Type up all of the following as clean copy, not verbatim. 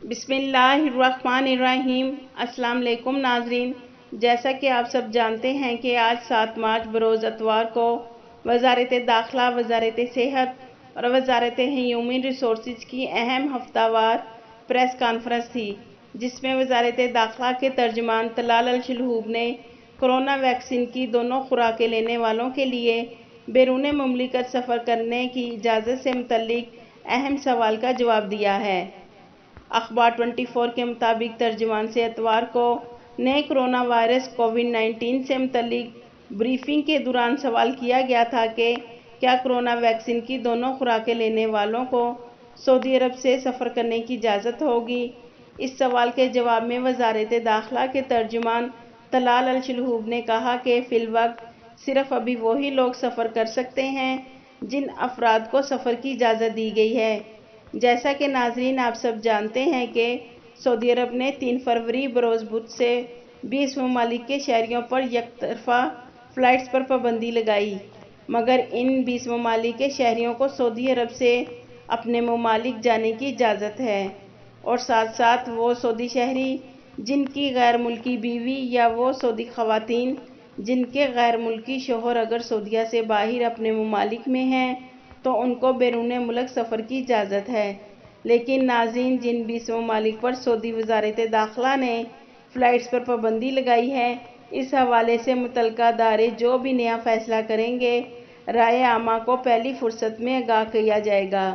بسم اللہ الرحمن الرحیم۔ السلام علیکم ناظرین، جیسا کہ آپ سب جانتے ہیں کہ آج 7 مارچ بروز اتوار کو وزارت داخلہ، وزارت صحت اور وزارت ہیومن ریسورسز کی اہم ہفتہ وار پریس کانفرنس تھی، جس میں وزارت داخلہ کے ترجمان طلال الشلہوب نے کورونا ویکسین کی دونوں خوراکیں لینے والوں کے لیے بیرون مملکت سفر کرنے کی اجازت سے متعلق اہم سوال کا جواب دیا ہے۔ اخبار 24 کے مطابق ترجمان سے اتوار کو نئے کورونا وائرس کووڈ-19 سے متعلق بریفنگ کے دوران سوال کیا گیا تھا کہ کیا کورونا ویکسین کی دونوں خوراکیں لینے والوں کو سعودی عرب سے سفر کرنے کی اجازت ہوگی۔ اس سوال کے جواب میں وزارت داخلہ کے ترجمان طلال الشلہوب نے کہا کہ فی الوقت صرف ابھی وہی لوگ سفر کر سکتے ہیں جن افراد کو سفر کی اجازت دی گئی ہے۔ جیسا کہ ناظرین آپ سب جانتے ہیں کہ سعودی عرب نے 3 فروری بروز بدھ سے 20 ممالک کے شہریوں پر یک طرفہ فلائٹس پر پابندی لگائی، مگر ان 20 ممالک کے شہریوں کو سعودی عرب سے اپنے ممالک جانے کی اجازت ہے، اور ساتھ ساتھ وہ سعودی شہری جن کی غیر ملکی بیوی یا وہ سعودی خواتین جن کے غیر ملکی شوہر اگر سعودیہ سے باہر اپنے ممالک میں ہیں تو ان کو بیرون ملک سفر کی اجازت ہے۔ لیکن ناظرین، جن 20 ممالک پر سعودی وزارت داخلہ نے فلائٹس پر پابندی لگائی ہے، اس حوالے سے متعلقہ ادارے جو بھی نیا فیصلہ کریں گے، رائے عامہ کو پہلی فرصت میں آگاہ کیا جائے گا۔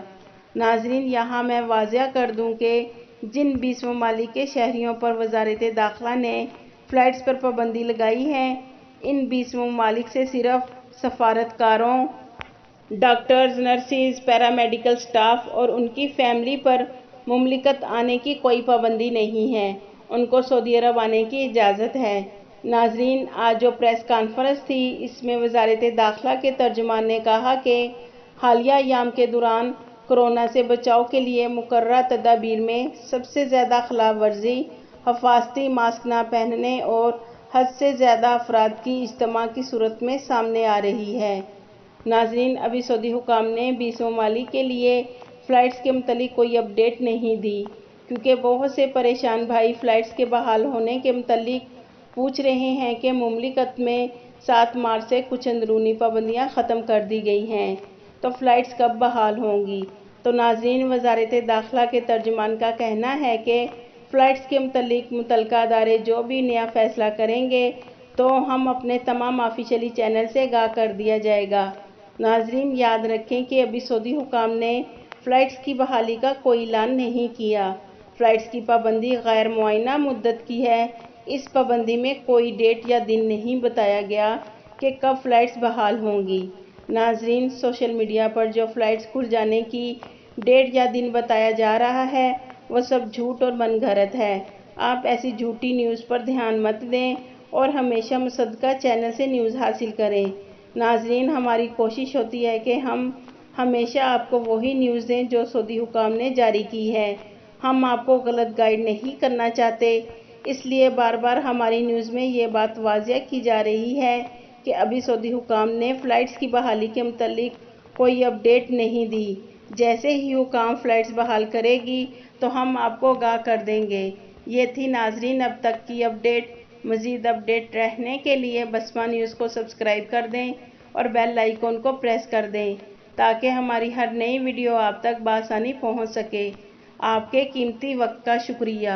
ناظرین، یہاں میں واضح کر دوں کہ جن 20 ممالک کے شہریوں پر وزارت داخلہ نے فلائٹس پر پابندی لگائی ہے، ان 20 ممالک سے صرف سفارتکاروں، ڈاکٹرز، نرسز، پیرامیڈیکل سٹاف اور ان کی فیملی پر مملکت آنے کی کوئی پابندی نہیں ہے، ان کو سعودی عرب آنے کی اجازت ہے۔ ناظرین، آج جو پریس کانفرنس تھی، اس میں وزارت داخلہ کے ترجمان نے کہا کہ حالیہ ایام کے دوران کورونا سے بچاؤ کے لیے مقررہ تدابیر میں سب سے زیادہ خلاف ورزی حفاظتی ماسک نہ پہننے اور حد سے زیادہ افراد کی اجتماع کی صورت میں سامنے آ رہی ہے۔ ناظرین، ابھی سعودی حکام نے 20 ممالک کے لیے فلائٹس کے متعلق کوئی اپ ڈیٹ نہیں دی، کیونکہ بہت سے پریشان بھائی فلائٹس کے بحال ہونے کے متعلق پوچھ رہے ہیں کہ مملکت میں 7 مارچ سے کچھ اندرونی پابندیاں ختم کر دی گئی ہیں، تو فلائٹس کب بحال ہوں گی؟ تو ناظرین، وزارت داخلہ کے ترجمان کا کہنا ہے کہ فلائٹس کے متعلق متعلقہ ادارے جو بھی نیا فیصلہ کریں گے تو ہم اپنے تمام آفیشلی چینل سے آگاہ کر دیا جائے گا۔ ناظرین، یاد رکھیں کہ ابھی سعودی حکام نے فلائٹس کی بحالی کا کوئی اعلان نہیں کیا۔ فلائٹس کی پابندی غیر معینہ مدت کی ہے۔ اس پابندی میں کوئی ڈیٹ یا دن نہیں بتایا گیا کہ کب فلائٹس بحال ہوں گی۔ ناظرین، سوشل میڈیا پر جو فلائٹس کھل جانے کی ڈیٹ یا دن بتایا جا رہا ہے، وہ سب جھوٹ اور من گھڑت ہے۔ آپ ایسی جھوٹی نیوز پر دھیان مت دیں اور ہمیشہ مصدقہ چینل سے نیوز حاصل کریں۔ ناظرین، ہماری کوشش ہوتی ہے کہ ہم ہمیشہ آپ کو وہی نیوز دیں جو سعودی حکام نے جاری کی ہے۔ ہم آپ کو غلط گائیڈ نہیں کرنا چاہتے، اس لیے بار بار ہماری نیوز میں یہ بات واضح کی جا رہی ہے کہ ابھی سعودی حکام نے فلائٹس کی بحالی کے متعلق کوئی اپ ڈیٹ نہیں دی۔ جیسے ہی حکام فلائٹس بحال کرے گی تو ہم آپ کو آگاہ کر دیں گے۔ یہ تھی ناظرین اب تک کی اپ ڈیٹ۔ مزید اپ ڈیٹ رہنے کے لیے بسمہ نیوز کو سبسکرائب کر دیں اور بیل آئیکن کو پریس کر دیں تاکہ ہماری ہر نئی ویڈیو آپ تک بآسانی پہنچ سکے۔ آپ کے قیمتی وقت کا شکریہ۔